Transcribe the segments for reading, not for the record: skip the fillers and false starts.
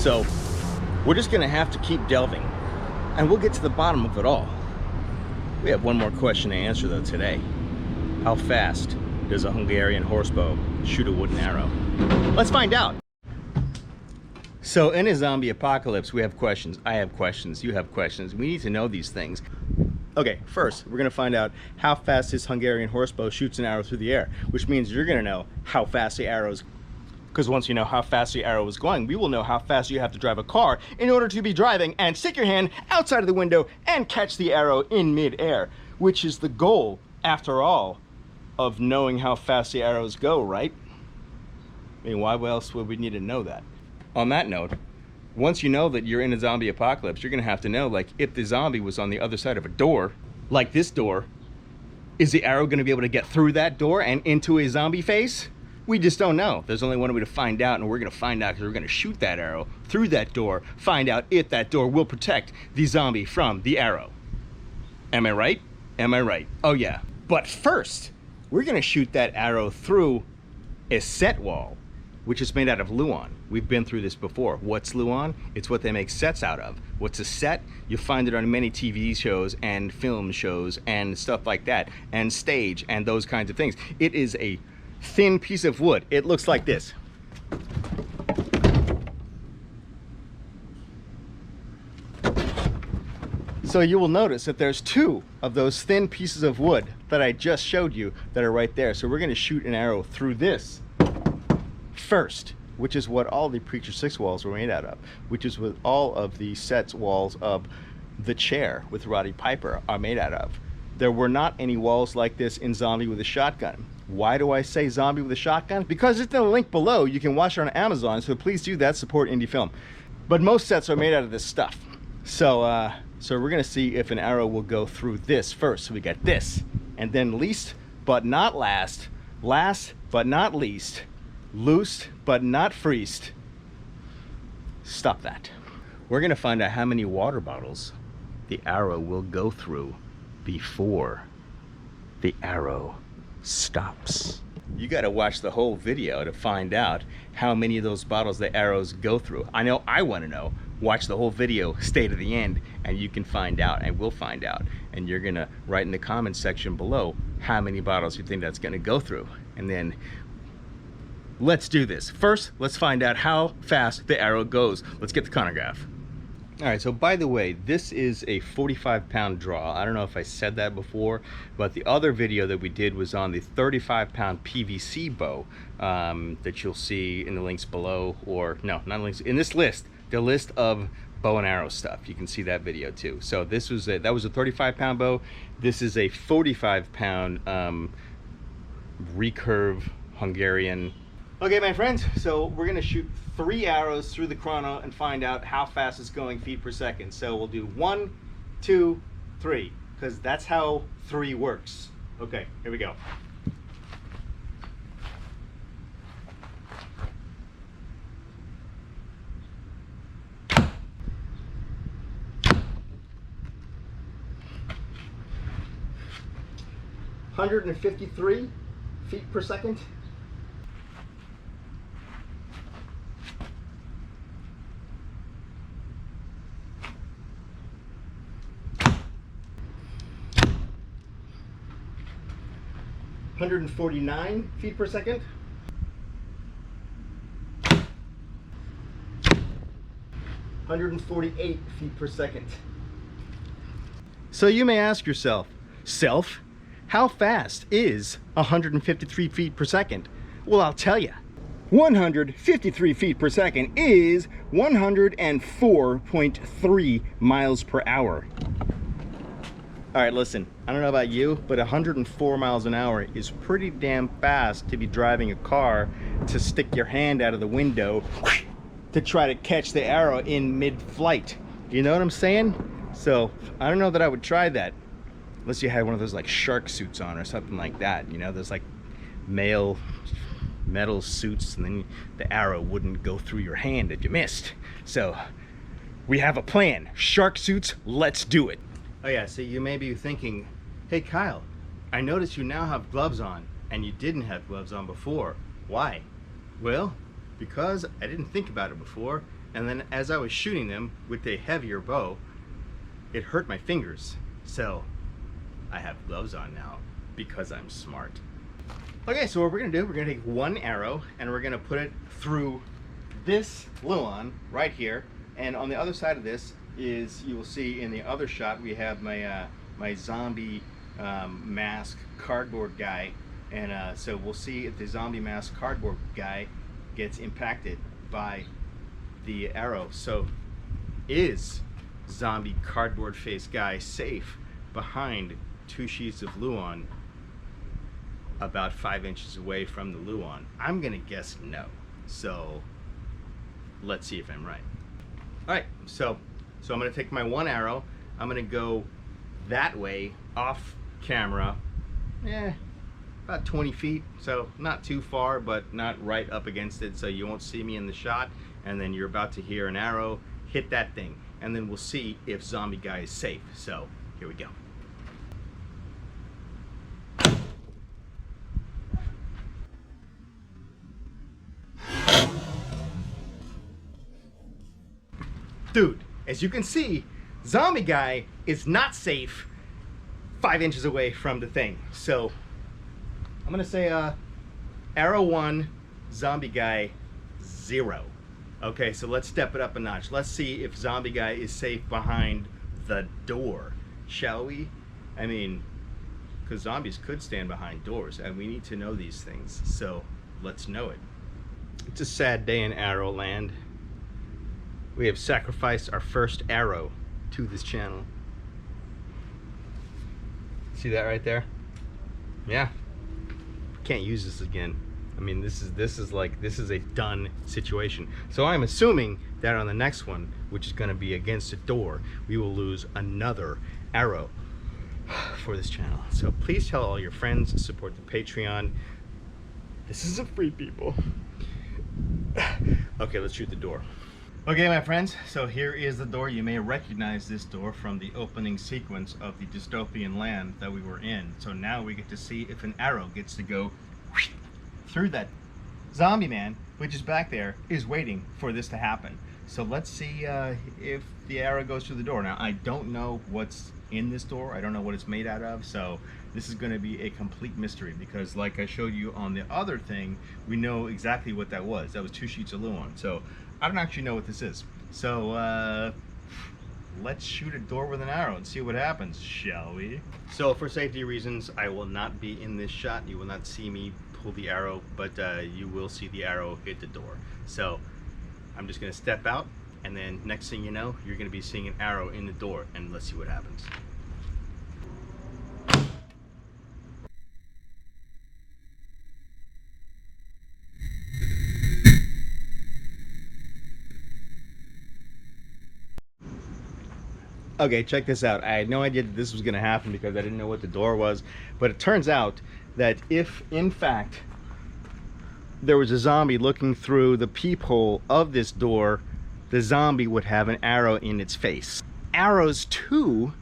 So we're just gonna have to keep delving, and we'll get to the bottom of it all. We have one more question to answer though today. How fast does a Hungarian horse bow shoot a wooden arrow? Let's find out. So in a zombie apocalypse, we have questions. I have questions. You have questions. We need to know these things. Okay, first, we're gonna find out how fast this Hungarian horse bow shoots an arrow through the air, which means you're gonna know how fast the arrow's, because once you know how fast the arrow is going, we will know how fast you have to drive a car in order to be driving and stick your hand outside of the window and catch the arrow in mid-air, which is the goal, after all, of knowing how fast the arrows go, right? I mean, why else would we need to know that? On that note, once you know that you're in a zombie apocalypse, you're gonna have to know, like, if the zombie was on the other side of a door, like this door, is the arrow gonna be able to get through that door and into a zombie face? We just don't know. There's only one way to find out, and we're gonna find out because we're gonna shoot that arrow through that door, find out if that door will protect the zombie from the arrow. Am I right? Am I right? Oh yeah. But first, we're gonna shoot that arrow through a set wall, which is made out of Luan. We've been through this before. What's Luan? It's what they make sets out of. What's a set? You find it on many TV shows and film shows and stuff like that, and stage and those kinds of things. It is a thin piece of wood. It looks like this. So you will notice that there's two of those thin pieces of wood that I just showed you that are right there. So we're gonna shoot an arrow through this first, which is what all the Preacher 6 walls were made out of, which is what all of the sets walls of The Chair with Roddy Piper are made out of. There were not any walls like this in Zombie with a Shotgun. Why do I say Zombie with a Shotgun? Because it's in the link below. You can watch it on Amazon, so please do that, support indie film. But most sets are made out of this stuff. So we're gonna see if an arrow will go through this first. So we got this, and then least but not last, last but not least, loosed but not freezed. Stop that. We're gonna find out how many water bottles the arrow will go through before the arrow stops. You gotta watch the whole video to find out how many of those bottles the arrows go through. I know I wanna know. Watch the whole video, stay to the end, and you can find out, and we'll find out. And you're gonna write in the comments section below how many bottles you think that's gonna go through. And then let's do this. First, let's find out how fast the arrow goes. Let's get the chronograph. All right, so by the way, this is a 45-pound draw. I don't know if I said that before, but the other video that we did was on the 35-pound PVC bow that you'll see in the links below, or no, not links, in this list, the list of bow and arrow stuff. You can see that video too. So this was that was a 35-pound bow. This is a 45-pound recurve Hungarian. Okay, my friends, so we're gonna shoot 3 arrows through the chrono and find out how fast it's going feet per second. So we'll do 1, 2, 3, because that's how 3 works. Okay, here we go. (153 feet per second). (149 feet per second). 148 feet per second. So you may ask yourself, how fast is 153 feet per second? Well, I'll tell you. 153 feet per second is 104.3 miles per hour. All right, listen, I don't know about you, but 104 miles an hour is pretty damn fast to be driving a car, to stick your hand out of the window to try to catch the arrow in mid-flight. You know what I'm saying? So I don't know that I would try that unless you had one of those like shark suits on or something like that. You know, those like male metal suits, and then the arrow wouldn't go through your hand if you missed. So we have a plan. Shark suits, let's do it. Oh yeah, so you may be thinking, hey Kyle, I noticed you now have gloves on and you didn't have gloves on before. Why? Well, because I didn't think about it before, And then as I was shooting them with a heavier bow, it hurt my fingers. So I have gloves on now because I'm smart. Okay, so what we're gonna do, we're gonna take one arrow and we're gonna put it through this Luan right here. And on the other side of this is, you will see in the other shot, we have my my zombie mask cardboard guy. And so we'll see if the zombie mask cardboard guy gets impacted by the arrow. So is zombie cardboard face guy safe behind 2 sheets of Luan about 5 inches away from the Luan? I'm gonna guess no. So let's see if I'm right. All right, so I'm gonna take my one arrow, I'm gonna go that way off camera, about 20 feet, so not too far, but not right up against it, so you won't see me in the shot. And then you're about to hear an arrow hit that thing, and then we'll see if zombie guy is safe. So here we go. Dude, as you can see, zombie guy is not safe 5 inches away from the thing. So I'm gonna say arrow 1, zombie guy 0. Okay, so let's step it up a notch. Let's see if zombie guy is safe behind the door, shall we? I mean, because zombies could stand behind doors, and we need to know these things, so let's know it. It's a sad day in Arrowland. We have sacrificed our first arrow to this channel. See that right there? Yeah. Can't use this again. I mean, this is a done situation. So I'm assuming that on the next one, which is going to be against a door, we will lose another arrow for this channel. So please tell all your friends, support the Patreon. This isn't free, people. Okay, let's shoot the door. Okay, my friends, so here is the door. You may recognize this door from the opening sequence of the dystopian land that we were in. So now we get to see if an arrow gets to go through that. Zombie man, which is back there, is waiting for this to happen. So let's see if the arrow goes through the door. Now, I don't know what's in this door. I don't know what it's made out of. So this is going to be a complete mystery, because like I showed you on the other thing, we know exactly what that was. That was 2 sheets of Luan. So I don't actually know what this is. So let's shoot a door with an arrow and see what happens, shall we? So for safety reasons, I will not be in this shot. You will not see me pull the arrow, but you will see the arrow hit the door. So I'm just gonna step out, and then next thing you know, you're gonna be seeing an arrow in the door, and let's see what happens. Okay, check this out. I had no idea that this was going to happen because I didn't know what the door was. But it turns out that if, in fact, there was a zombie looking through the peephole of this door, the zombie would have an arrow in its face. Arrows 2,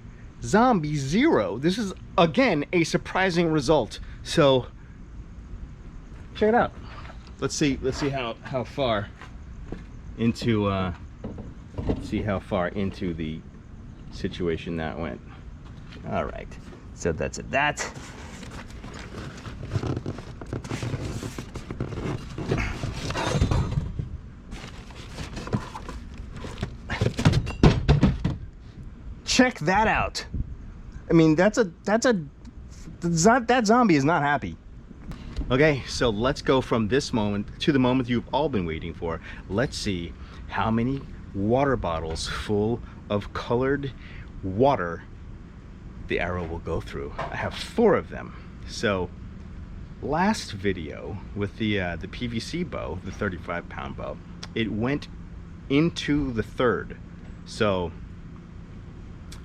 zombie 0. This is, again, a surprising result. So, check it out. Let's see how far into, see how far into the situation that went. All right, so that's it. That check that out. I mean, that zombie is not happy. Okay, so let's go from this moment to the moment you've all been waiting for. Let's see how many water bottles full of colored water the arrow will go through. I have 4 of them. So last video with the PVC bow, the 35-pound bow, it went into the 3rd. So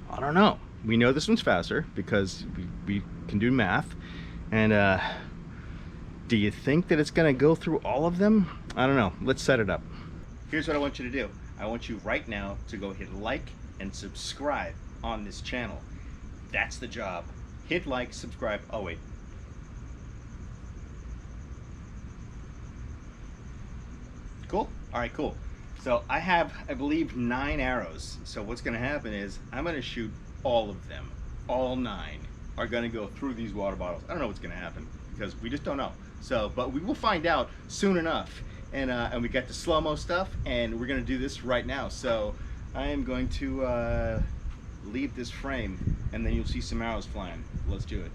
I don't know. We know this one's faster because we can do math. And do you think that it's gonna go through all of them? I don't know. Let's set it up. Here's what I want you to do. I want you right now to go hit like and subscribe on this channel. That's the job. Hit like, subscribe. Oh wait. Cool? All right, cool. So I have, I believe, 9 arrows. So what's going to happen is I'm going to shoot all of them. All 9 are going to go through these water bottles. I don't know what's going to happen because we just don't know. So, but we will find out soon enough. And we got the slow-mo stuff, and we're going to do this right now. So I am going to leave this frame, and then you'll see some arrows flying. Let's do it.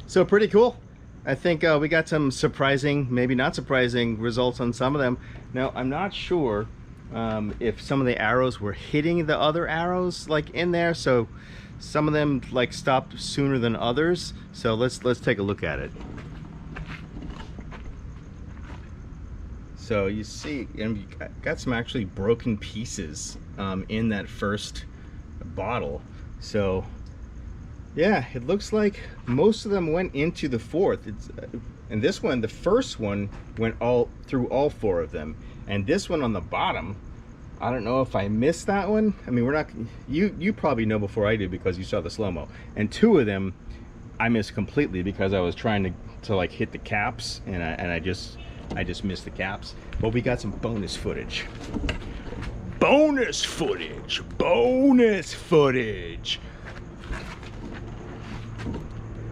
So pretty cool. I think we got some surprising, maybe not surprising results on some of them. Now, I'm not sure if some of the arrows were hitting the other arrows like in there. So some of them like stopped sooner than others. So let's take a look at it. So you see, and you got some actually broken pieces in that first bottle. So yeah, it looks like most of them went into the fourth. And this one, the first one, went all through all 4 of them. And this one on the bottom, I don't know if I missed that one. I mean, we're not. You probably know before I did because you saw the slow-mo. And 2 of them, I missed completely because I was trying to like hit the caps, and I just missed the caps. But we got some bonus footage. Bonus footage. Bonus footage.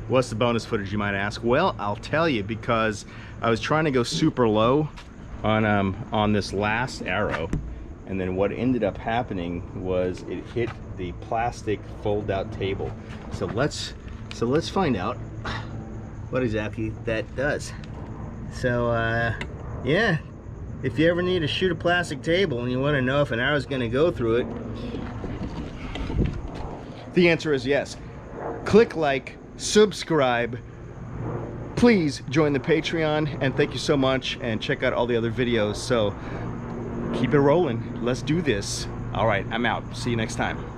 What's the bonus footage, you might ask? Well, I'll tell you, because I was trying to go super low on this last arrow, and then what ended up happening was it hit the plastic fold-out table. So let's find out what exactly that does. So yeah, if you ever need to shoot a plastic table and you want to know if an arrow is going to go through it, the answer is yes. Click like, subscribe, please join the Patreon, and thank you so much, and check out all the other videos. So keep it rolling, let's do this. All right, I'm out. See you next time.